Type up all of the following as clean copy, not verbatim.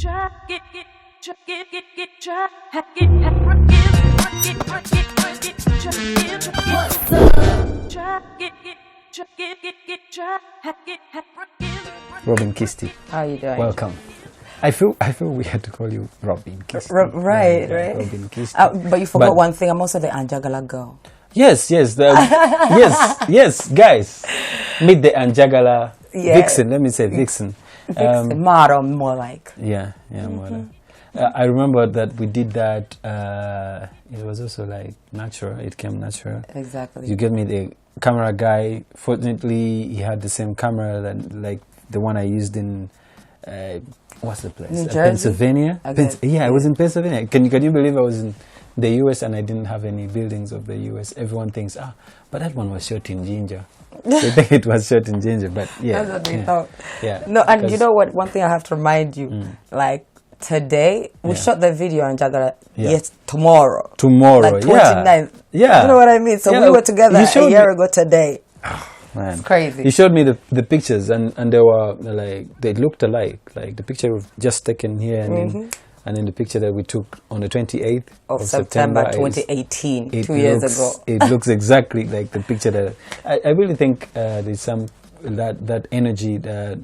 Robin Kisti. How are you doing? Welcome. I feel we had to call you Robin Kisti. Right. Robin Kisti. But you forgot one thing. I'm also the Anjagala girl. Yes. Yes, guys. Meet the Anjagala vixen. Let me say vixen. Maro, more like. Yeah, Maro. I remember that we did that. It was also like natural. It came natural. Exactly. You gave me the camera guy. Fortunately, he had the same camera that like the one I used in what's the place? New Jersey? Pennsylvania. Okay. I was in Pennsylvania. Can you believe I was in the US and I didn't have any buildings of the US? Everyone thinks, but that one was shot in Ginger. They think it was shot in Ginger, but yeah. That's what they thought. Yeah. No, and you know what? One thing I have to remind you, like today we shot the video on Jagala. Yes, tomorrow. Tomorrow, like 29th. Yeah. You know what I mean? So we were together a year ago today. Man. It's crazy. He showed me the pictures and they were like they looked alike. Like the picture was just taken here and then the picture that we took on the 28th of September 2018, 2 years ago. It looks exactly like the picture that I really think there's some that energy that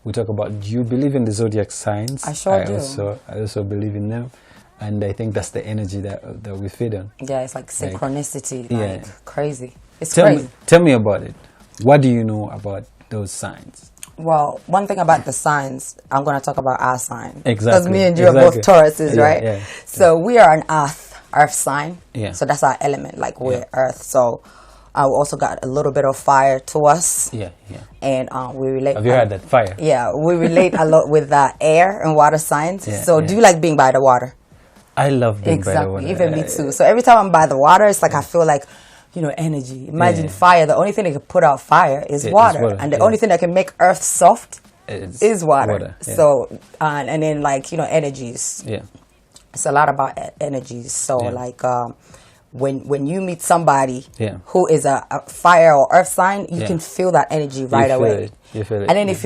we talk about. Do you believe in the zodiac signs? I sure do. I also believe in them. And I think that's the energy that we feed on. Yeah, it's like synchronicity, crazy. It's tell crazy. Tell me about it. What do you know about those signs? Well, one thing about the signs, I'm going to talk about our sign. Exactly. Because me and you are both Tauruses, right? Yeah. So we are an earth sign. Yeah. So that's our element, like we're earth. So we also got a little bit of fire to us. Yeah. And we relate. Have you heard that fire? Yeah, we relate a lot with air and water signs. Yeah, so do you like being by the water? I love being by the water. Even me too. So every time I'm by the water, it's like I feel like, energy. Imagine fire. The only thing that can put out fire is water. And the only thing that can make earth soft is water. So, and then energies. Yeah. It's a lot about energies. So when you meet somebody who is a fire or earth sign, you can feel that energy right away. You feel it. And then if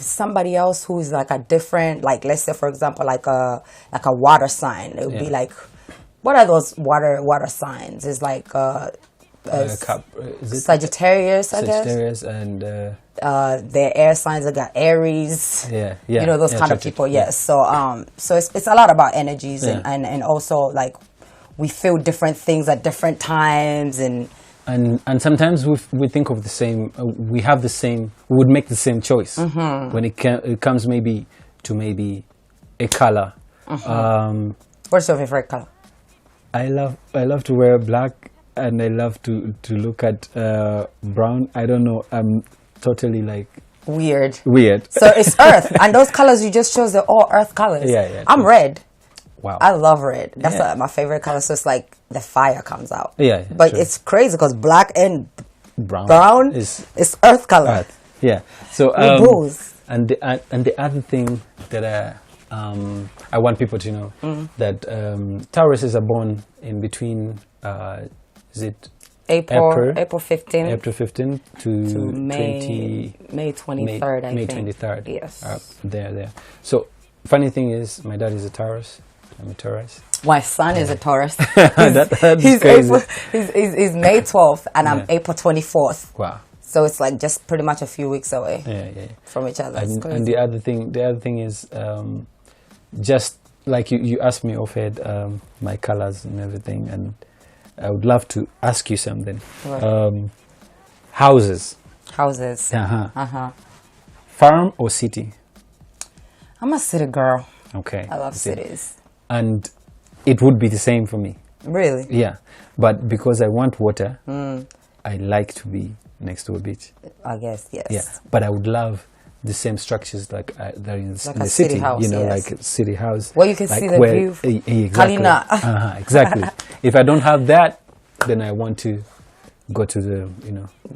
somebody else who's like a different, like let's say for example like a water sign, it would be like, what are those water signs? It's like Sagittarius, I guess. Sagittarius and their air signs. I got Aries. Yeah. Those kind of people. Yes. So it's a lot about energies and also like we feel different things at different times and sometimes we think of the same. We have the same. We would make the same choice when it comes maybe to a color. What's your favorite color? I love to wear black and I love to look at brown. I don't know. I'm totally like weird. So it's earth, and those colors you just chose, they're all earth colors. Yeah. I'm red. Wow. I love red. That's my favorite color. So it's like the fire comes out. Yeah. But it's crazy because black and brown is earth color. Earth. Yeah. So and the other thing that I want people to know that Tauruses are born in between. Is it April 15th? April 15th to May 23rd. I think. May 23rd. Yes. There. So funny thing is, my dad is a Taurus. I'm a Taurus. My son is a Taurus. He's crazy. He's May 12th and I'm April 24th. Wow. So it's like just pretty much a few weeks away from each other. And the other thing is, just like you asked me off-head, my colors and everything, and I would love to ask you something. Right. Houses. Farm or city? I'm a city girl. Okay. I love cities. And it would be the same for me. Really? Yeah. But because I want water, I like to be next to a beach. I guess, yes. Yeah. But I would love the same structures like they're in like the city. House, like a city house. Where you can see the view. Exactly. Kalina. Exactly. If I don't have that, then I want to go to the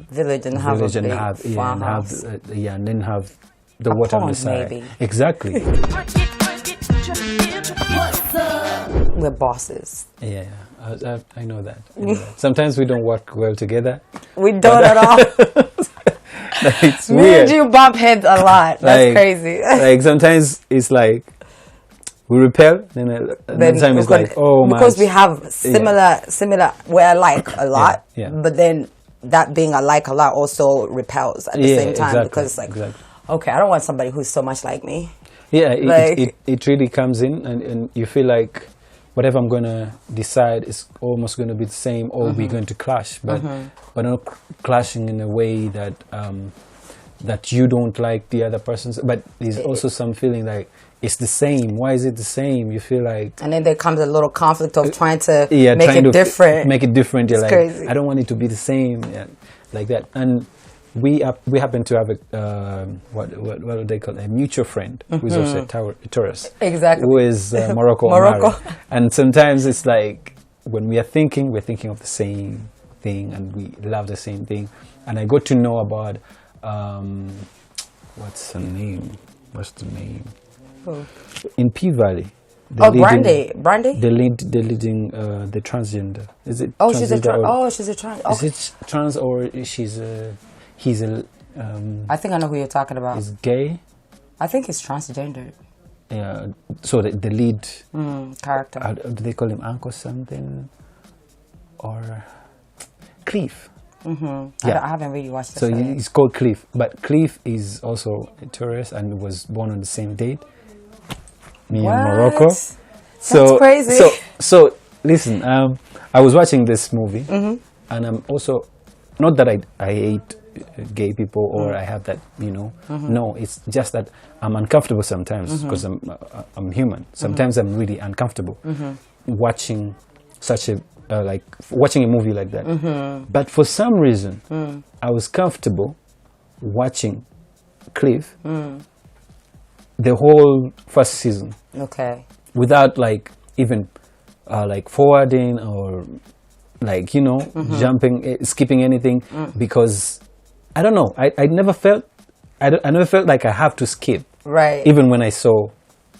village and have and then have the water on the side. Maybe. Exactly. We're bosses. Yeah, I know that. Sometimes we don't work well together. We don't at all. It's Me weird. and you bump heads a lot. That's crazy. Like sometimes it's like we repel, then the time is like, oh my. Because we have similar, we're alike a lot, but then that being alike a lot also repels at the same time, because like, okay, I don't want somebody who's so much like me. Yeah, it really comes in, and you feel like whatever I'm going to decide is almost going to be the same, or we're going to clash, but not clashing in a way that that you don't like the other person's, but there's also some feeling like it's the same. Why is it the same? You feel like... And then there comes a little conflict of trying to make it different. Make it different. You're like, crazy. I don't want it to be the same, like that. And we happen to have a, what do they call it? A mutual friend who's also a Taurus. Exactly. Who is Morocco. And sometimes it's like, when we're thinking of the same thing, and we love the same thing. And I got to know about... what's the name? Oh. In P Valley. Brandy. They're leading the transgender. Is it? Oh, she's a trans. She's a trans. Okay. Is it trans or he's a? I think I know who you're talking about. He's gay. I think he's transgender. Yeah. So the lead character. Do they call him Uncle something? Or Cliff? I haven't really watched this. So he's called Cliff, but Cliff is also a Taurus and was born on the same date. Me and Morocco. That's crazy. So listen, I was watching this movie, and I'm also, not that I hate gay people or I have that, no, it's just that I'm uncomfortable sometimes because I'm human. Sometimes I'm really uncomfortable watching such a watching a movie like that. But for some reason, I was comfortable watching Cliff the whole first season. Okay. Without even forwarding or jumping, skipping anything, because I don't know. I never felt like I have to skip. Right. Even when I saw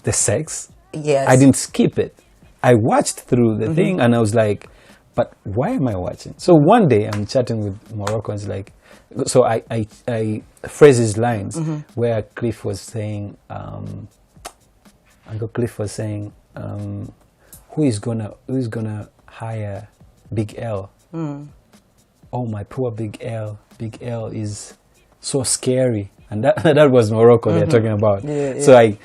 the sex, yes, I didn't skip it. I watched through the thing, and I was like, but why am I watching? So one day I'm chatting with Morocco, and it's like, so I phrase his lines where Cliff was saying, Uncle Cliff was saying, who is gonna hire Big L? Oh, my poor Big L. Big L is so scary, and that was Morocco they're talking about. So I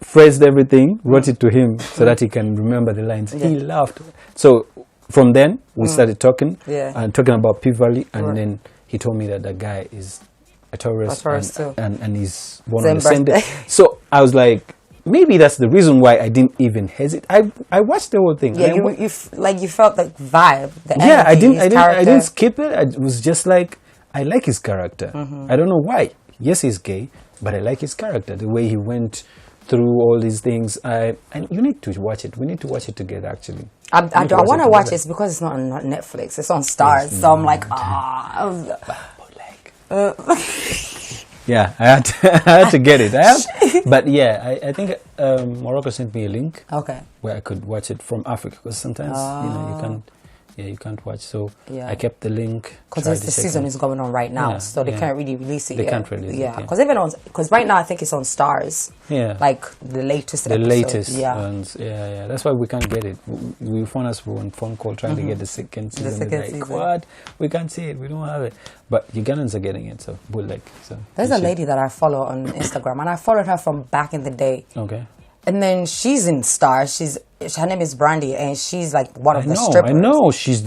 phrased everything, wrote it to him so that he can remember the lines. He laughed. So from then we started talking and talking about P Valley, and then he told me that the guy is a Taurus and he's born on the same day. So I was like, maybe that's the reason why I didn't even hesitate. I watched the whole thing. Yeah, you felt the vibe, the energy, I didn't skip it. I was just like, I like his character. I don't know why. Yes, he's gay, but I like his character. The way he went through all these things. And you need to watch it. We need to watch it together, actually. I want to watch it because it's not on Netflix. It's on Stars. So I'm like, yeah, I had to get it. But yeah, I think Morocco sent me a link. Okay. Where I could watch it from Africa, because sometimes you can't watch. So I kept the link. Because the season is going on right now, so they can't really release it yet. They can't release it. Yeah, because right now I think it's on Stars. Yeah. Like the latest episode. The latest ones. Yeah. That's why we can't get it. We phone us for one phone call trying to get the second season. The second season. What? We can't see it. We don't have it. But Ugandans are getting it, so bootleg. So there's a lady that I follow on Instagram, and I followed her from back in the day. Okay. And then she's in Stars. Her name is Brandy, and she's like one of the strippers. I know. She's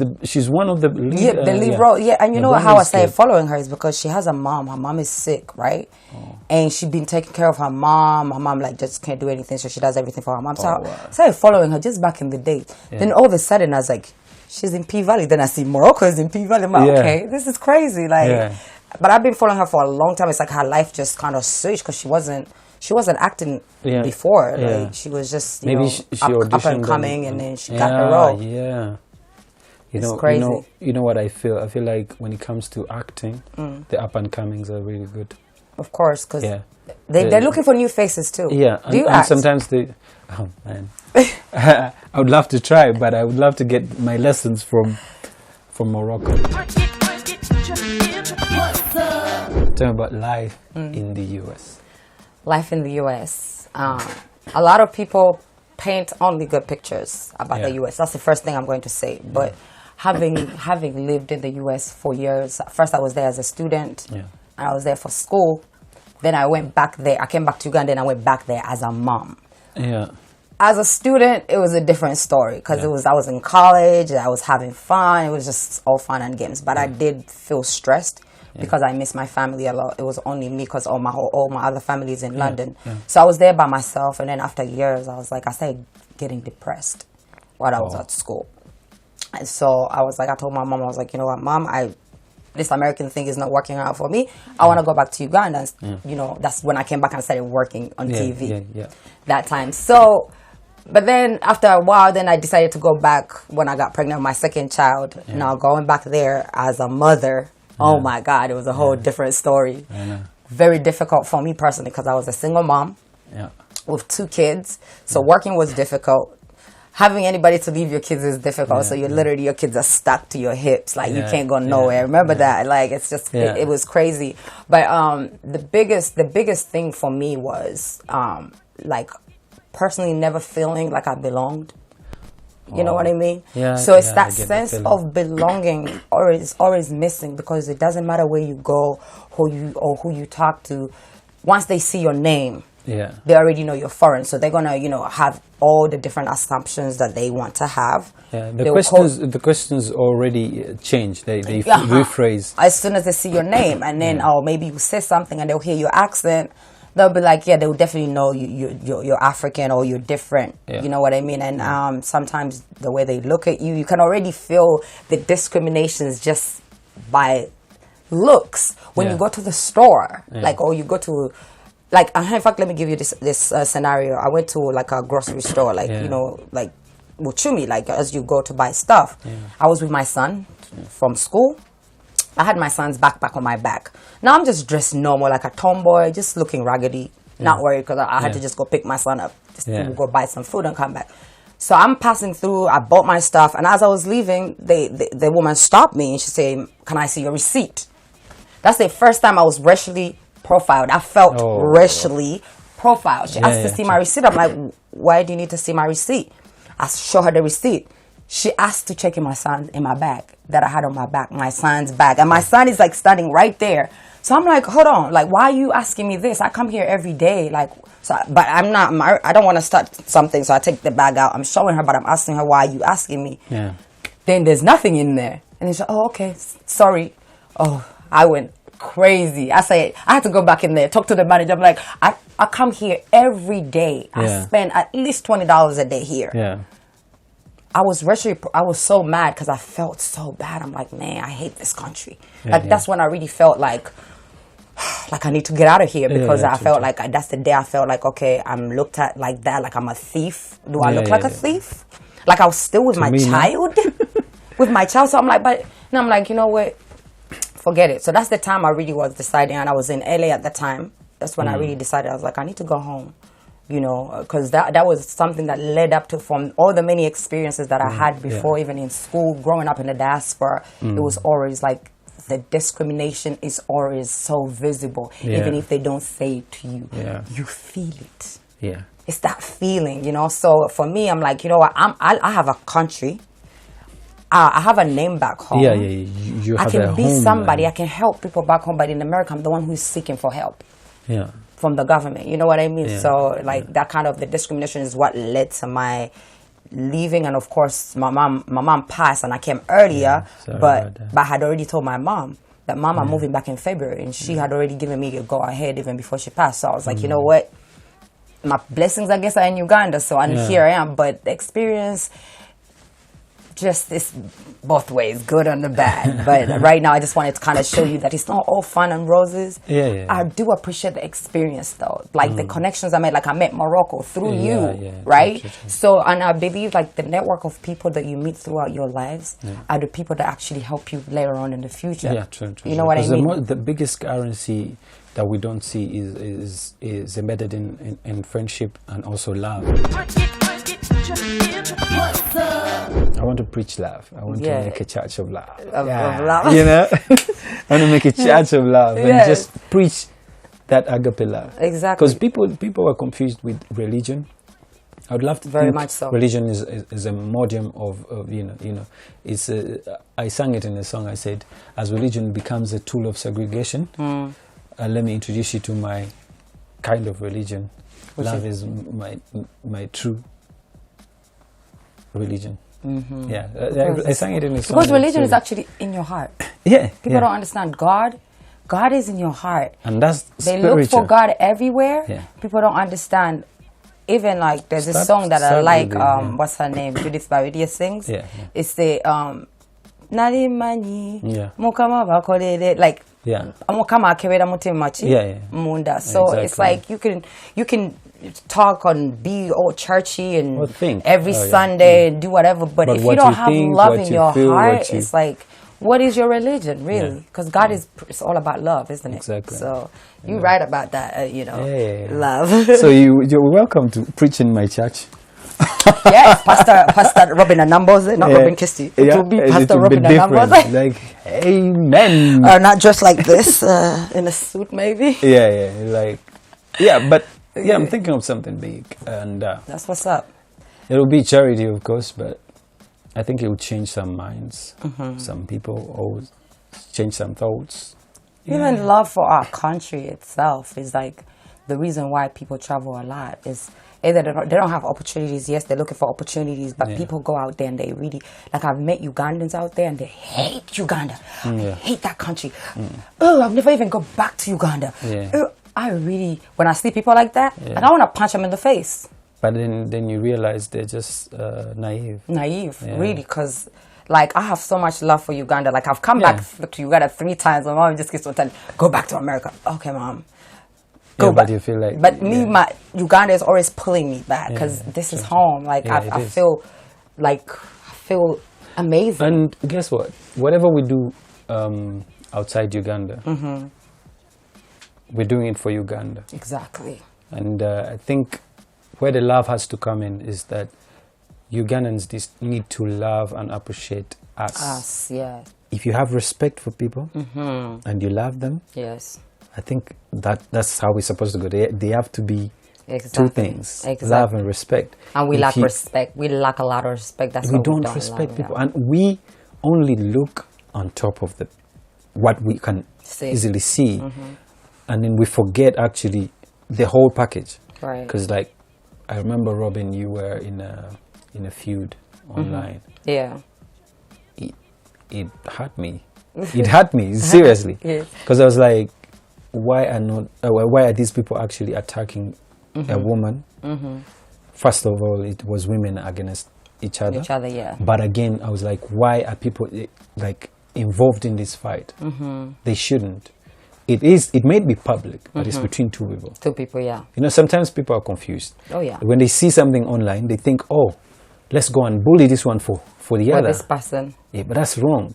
one of the lead. Yeah, the lead role. Yeah, and you know how I started following her is because she has a mom. Her mom is sick, right? Oh. And she's been taking care of her mom. Her mom just can't do anything, so she does everything for her mom. So I started following her just back in the day. Yeah. Then all of a sudden, I was like, she's in P Valley. Then I see Morocco is in P Valley. I'm like, okay, this is crazy. But I've been following her for a long time. It's like her life just kind of switched because she wasn't acting before. Like she was just up and coming, and then she got the role. Yeah, it's crazy. You know what I feel? I feel like when it comes to acting, the up and comings are really good. Of course, because they're looking for new faces too. Yeah, do you act? Sometimes oh man, I would love to try, but I would love to get my lessons from Morocco. Talking about life in the US. Life in the US. A lot of people paint only good pictures about the U.S. That's the first thing I'm going to say. But having lived in the U.S. for years, first I was there as a student, and I was there for school. Then I went back there. I came back to Uganda, and I went back there as a mom. Yeah. As a student, it was a different story because I was in college, I was having fun. It was just all fun and games. But I did feel stressed because I miss my family a lot. It was only me because all my other family is in London. Yeah. So I was there by myself, and then after years, I started getting depressed while I was at school. And so I told my mom, I was like, you know what, Mom, this American thing is not working out for me. I want to go back to Uganda. And, you know, that's when I came back and started working on TV that time. So, but then after a while, then I decided to go back when I got pregnant with my second child. Now going back there as a mother, oh my God, it was a whole different story. Very difficult for me personally because I was a single mom with 2 kids. So working was difficult. Having anybody to leave your kids is difficult. So literally, your kids are stuck to your hips. Like, you can't go nowhere. Remember that? Like, it's just, it was crazy. But the biggest thing for me was, like, personally never feeling like I belonged. You know what I mean? Yeah. So it's that sense of belonging always missing because it doesn't matter where you go, who you talk to. Once they see your name, they already know you're foreign, so they're gonna, you know, have all the different assumptions that they want to have. Yeah, the questions already change. They rephrase as soon as they see your name, and then maybe you say something, and they'll hear your accent. They'll be like, they'll definitely know you're African or you're different. You know what I mean? And sometimes the way they look at you, you can already feel the discriminations just by looks when you go to the store, like, or you go to. Like, in fact, let me give you this scenario. I went to, like, a grocery store, like, you know, like, Uchumi, like, as you go to buy stuff. I was with my son from school. I had my son's backpack on my back. Now I'm just dressed normal, like a tomboy, just looking raggedy, not worried because I had to just go pick my son up, just to go buy some food and come back. So I'm passing through, I bought my stuff, and as I was leaving, the woman stopped me, and she said, "Can I see your receipt?" That's the first time I was racially profiled. I felt racially profiled. She asked to see my receipt. I'm like, why do you need to see my receipt? I show her the receipt. She asked to check in my bag that I had on my back, my son's bag. And my son is like standing right there. So I'm like, hold on, like, why are you asking me this? I come here every day. Like, so, but I don't want to start something. So I take the bag out. I'm showing her, but I'm asking her, why are you asking me? Yeah. Then there's nothing in there. And then she's like, oh, okay, sorry. Oh, I went crazy. I had to go back in there, talk to the manager. I'm like, I come here every day. I spend at least $20 a day here. Yeah. I was so mad because I felt so bad. I'm like, man, I hate this country. That's when I really felt like I need to get out of here because I felt like that's the day I felt like, okay, I'm looked at like that, like I'm a thief. Do I look like a thief? Like I was still with my child? With my child. So I'm like, you know what? Forget it. So that's the time I really was deciding, and I was in LA at the time. That's when I really decided. I was like, I need to go home, you know, because that was something that led up to, from all the many experiences that I had before, even in school, growing up in the diaspora. It was always like the discrimination is always so visible, even if they don't say it to you. You feel it. Yeah, it's that feeling, you know. So for me, I'm like, you know what? I have a country. I have a name back home. You have I can be home, somebody. I can help people back home. But in America, I'm the one who's seeking for help. Yeah. From the government. You know what I mean? Yeah. So, like, that kind of the discrimination is what led to my leaving. And, of course, my mom passed, and I came earlier. But I had already told my mom that, Mom, I'm moving back in February. And she had already given me a go-ahead even before she passed. So I was like, you know what? My blessings, I guess, are in Uganda. So here I am. But the experience... just this both ways, good and the bad. But right now, I just wanted to kind of show you that it's not all fun and roses. I do appreciate the experience, though. Like the connections I made, like I met Morocco through you, right? True. So, and I believe like the network of people that you meet throughout your lives are the people that actually help you later on in the future. Yeah, true. You know what I mean? The biggest currency that we don't see is embedded in friendship and also love. I want to preach love. I want to make a church of love. Of love. You know? I want to make a church of love and just preach that agape love. Exactly. Because people are confused with religion I would love to very think much so. Religion is a medium of it's I sang it in a song. I said, as religion becomes a tool of segregation, let me introduce you to my kind of religion. Love is my true religion. Yeah, I sang it in a song. Because religion is actually in your heart. Yeah. People don't understand God. God is in your heart. And that's They spiritual. look for God everywhere. Yeah. People don't understand. Even like there's a song that I like, what's her name? Judith Baridia sings. Yeah. It's the Nali Mani Yeah. like Yeah. Munda. So Exactly. it's like you can talk and be all churchy and every Sunday and do whatever, but if you don't have love in your heart, it's like, what is your religion, really? Because God is, it's all about love, isn't it? Exactly. So you write about that, love. So you're welcome to preach in my church. Yes, Pastor Robin and Numbers, not Robin Kisti. It will be Pastor Robin and Numbers. Like, amen. Not just like this, in a suit maybe. But I'm thinking of something big, and that's what's up. It'll be charity, of course, but I think it will change some minds, some people, or change some thoughts. Even love for our country itself is like the reason why people travel a lot. Is either they don't have opportunities. Yes, they're looking for opportunities, but people go out there and they really, like, I've met Ugandans out there and they hate Uganda. I hate that country. Oh, I've never even go back to Uganda. I really, when I see people like that, like, I want to punch them in the face. But then you realize they're just naive. Really, because like I have so much love for Uganda. Like I've come back to Uganda 3 times. My mom just keeps on telling, go back to America. Okay, mom. Go back. But you feel like... But my Uganda is always pulling me back because this is home. Like I feel amazing. And guess what? Whatever we do outside Uganda, we're doing it for Uganda. Exactly. And I think where the love has to come in is that Ugandans need to love and appreciate us. If you have respect for people and you love them, I think that's how we're supposed to go. They have to be two things, love and respect. And we lack respect. We lack a lot of respect. That's we don't respect people. And we only look on top of what we can easily see. And then we forget actually the whole package. Right. Because like, I remember, Robin, you were in a feud online. Yeah. It hurt me. It hurt me, seriously. Because I was like, why are these people actually attacking a woman? First of all, it was women against each other. But again, I was like, why are people like involved in this fight? They shouldn't. It may be public, but it's between two people. Two people, yeah. You know, sometimes people are confused. Oh, yeah. When they see something online, they think, oh, let's go and bully this one for the other. this person. Yeah, but that's wrong.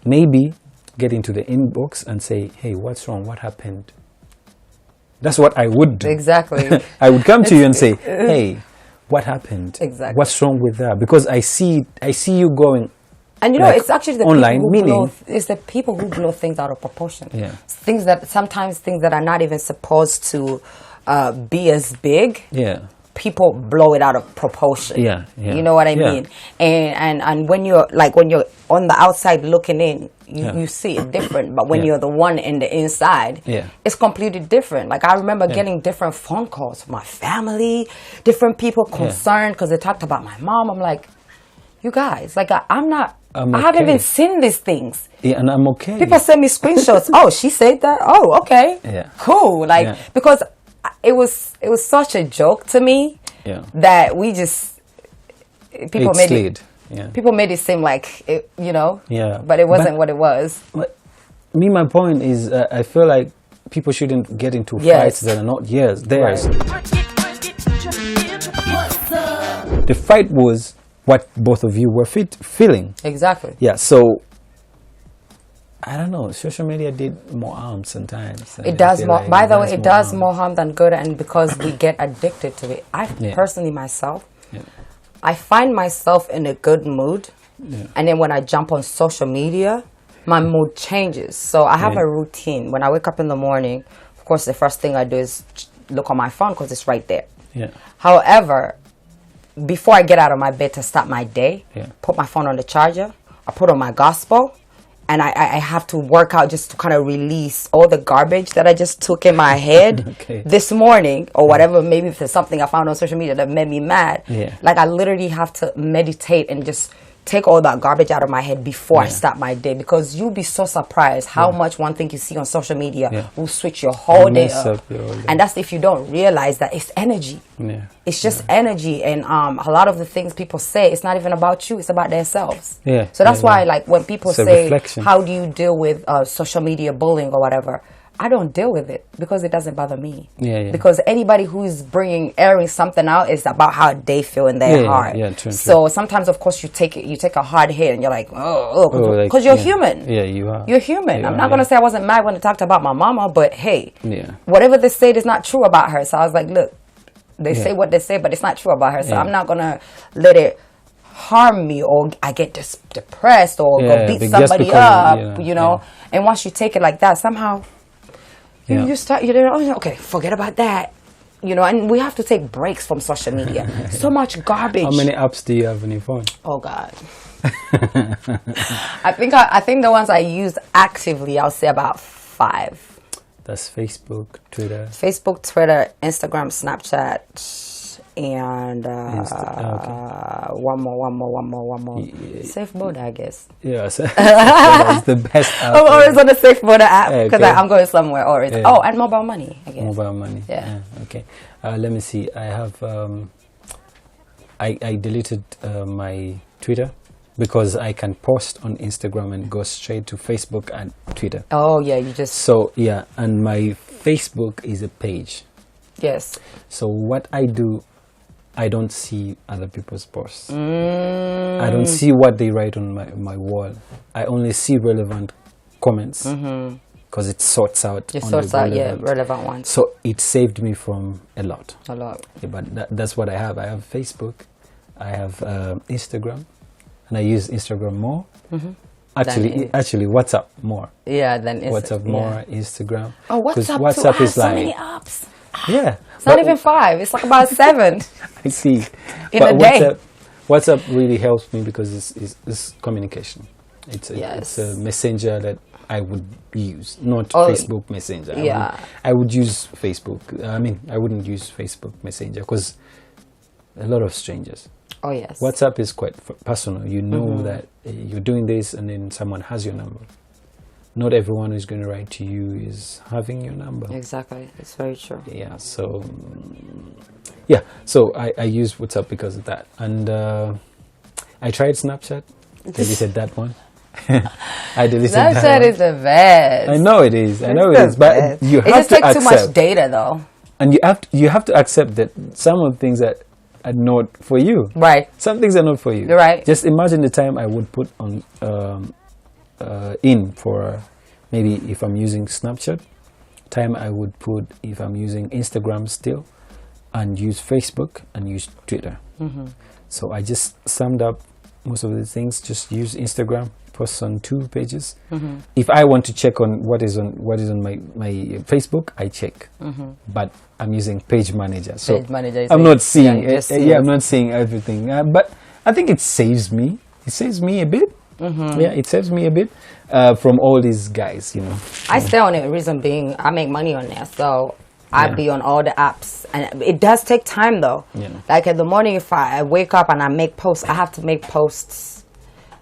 Maybe get into the inbox and say, hey, what's wrong? What happened? That's what I would do. Exactly. I would come to you and say, hey, what happened? Exactly. What's wrong with that? Because I see you going. And you know, it's actually the online, it's the people who blow things out of proportion. Yeah. Sometimes things that are not even supposed to be as big. Yeah. People blow it out of proportion. Yeah. You know what I mean? And when you're on the outside looking in, you see it different. But when you're the one in the inside, it's completely different. Like I remember getting different phone calls from my family, different people concerned because they talked about my mom. I'm like, you guys, like I haven't even seen these things. Yeah, and I'm okay. People send me screenshots. Oh, she said that. Oh, okay. Yeah. Cool. Like because it was such a joke to me that we just people made it seem like it, but it wasn't what it was. But my point is, I feel like people shouldn't get into fights that are not theirs. Right. The fight was what both of you were feeling. Exactly. Yeah. So I don't know. Social media did more harm sometimes. It does more. By the way, it does more harm than good, and because we get addicted to it. I personally myself, I find myself in a good mood, and then when I jump on social media, my mood changes. So I have a routine. When I wake up in the morning, of course, the first thing I do is look on my phone because it's right there. Yeah. However, before I get out of my bed to start my day, put my phone on the charger, I put on my gospel, and I have to work out just to kind of release all the garbage that I just took in my head this morning, or whatever. Maybe if there's something I found on social media that made me mad. Like, I literally have to meditate and just take all that garbage out of my head before I start my day, because you'll be so surprised how much one thing you see on social media will switch your whole day up. And that's if you don't realize that it's energy. It's just energy, and a lot of the things people say, it's not even about you, it's about themselves. So that's why, like, when people say, how do you deal with social media bullying or whatever, I don't deal with it because it doesn't bother me. Because anybody who's airing something out is about how they feel in their heart. So sometimes, of course, you take a hard hit and you're like, because you're human. You are. You're human. I'm not gonna say I wasn't mad when they talked about my mama, but hey, whatever they said is not true about her. So I was like, look, they say what they say, but it's not true about her. So I'm not gonna let it harm me, or I get depressed, or go beat somebody up, you know. And once you take it like that, somehow you start, okay, forget about that, you know. And we have to take breaks from social media. So much garbage. How many apps do you have on your phone? Oh God. I think the ones I use actively, I'll say about 5. That's Facebook, Twitter, Instagram, Snapchat, and one more. Safe mode, I guess. Yeah, that's the best app. I'm always on the safe mode app because I'm going somewhere. Or and mobile money, I guess. Mobile money. Yeah. Okay. Let me see. I have. I deleted my Twitter, because I can post on Instagram and go straight to Facebook and Twitter. Oh yeah, you just. So yeah, and my Facebook is a page. Yes. So what I do, I don't see other people's posts. I don't see what they write on my wall. I only see relevant comments, because it sorts out. It sorts out, relevant ones. So it saved me from a lot. Yeah, but that's what I have. I have Facebook, I have Instagram, and I use Instagram more. Actually, WhatsApp more. Yeah, than WhatsApp more, Instagram. Oh, WhatsApp is so like many apps. Yeah, it's not even 5. It's like about 7. I see. In a day. WhatsApp really helps me because it's communication. It's a messenger that I would use, not Facebook Messenger. I would use Facebook. I wouldn't use Facebook Messenger because a lot of strangers. Oh yes. WhatsApp is quite personal. You know that you're doing this, and then someone has your number. Not everyone who's going to write to you is having your number. Exactly. It's very true. Yeah. So I use WhatsApp because of that, and I tried Snapchat. Deleted that one. I deleted Snapchat that one. Is the best. I know it is. But you have to accept. It just takes too much data, though. And you have to accept that some of the things that are not for you. Right. Some things are not for you. Right. Just imagine the time I would put on in for maybe if I'm using Snapchat, time I would put if I'm using Instagram still, and use Facebook and use Twitter. So I just summed up most of the things. Just use Instagram, post on 2 pages. If I want to check on what is on my Facebook, I check. But I'm using Page Manager, so I'm not seeing I'm not seeing everything. But I think it saves me. It saves me a bit. It saves me a bit from all these guys, you know. I stay on it. Reason being, I make money on there, so I be on all the apps, and it does take time though. Like in the morning, if I wake up and I make posts, I have to make posts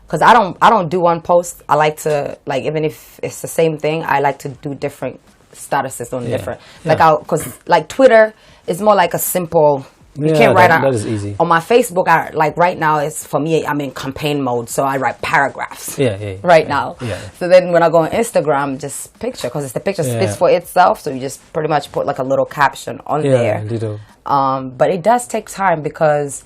because I don't do one post. I like to, like, even if it's the same thing, I like to do different statuses on different. Like because like Twitter is more like a simple. You can't write that is easy. On my Facebook, like right now, it's for me, I'm in campaign mode, so I write paragraphs. Right now. So then when I go on Instagram, just picture, because the picture speaks for itself, so you just pretty much put like a little caption on there. But it does take time because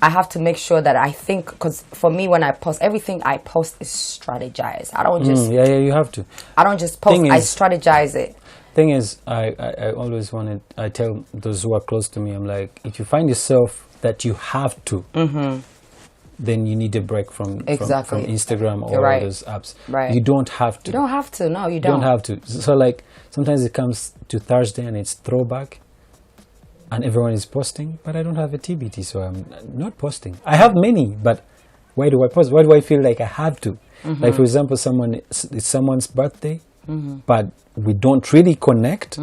I have to make sure that I think, because for me, when I post, everything I post is strategized. I don't just... you have to. I don't just post, I strategize it. Thing is, I always wanted, I tell those who are close to me, I'm like, if you find yourself that you have to, then you need a break from Instagram or all those apps. You don't have to. You don't have to. No, you don't. You don't have to. So like sometimes it comes to Thursday and it's throwback. and everyone is posting, but I don't have a TBT, so I'm not posting. I have many, but why do I post? Why do I feel like I have to? Like, for example, it's someone's birthday, but we don't really connect.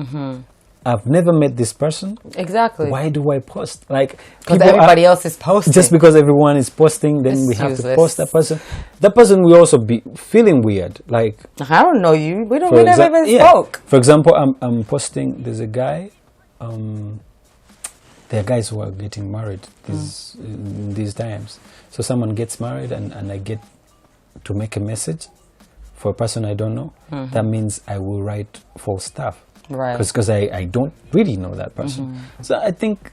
I've never met this person. Exactly. Why do I post? Like, because everybody else is posting. Just because everyone is posting, then we have to post that person. That person will also be feeling weird. Like, I don't know you. We never even spoke. For example, I'm posting. There's a guy. There are guys who are getting married these times. So someone gets married, and I get to make a message for a person I don't know. That means I will write false stuff. Right. Because I don't really know that person. So I think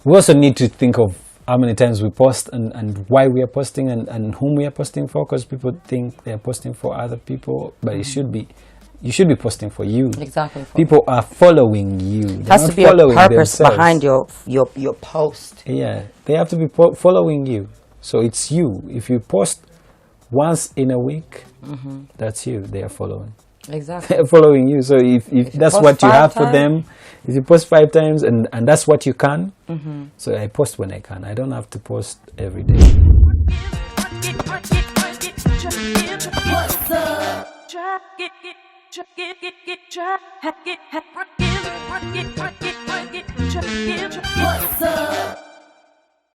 we also need to think of how many times we post and why we are posting and whom we are posting for, because people think they are posting for other people, but you should be posting for you. Exactly. People are following you. There has to be a purpose behind your post. Yeah, they have to be following you. So it's you. If you post once in a week, that's you. They are following. Exactly. They're following you. So if that's what you have for them, if you post 5 times and that's what you can, so I post when I can. I don't have to post every day. What's up?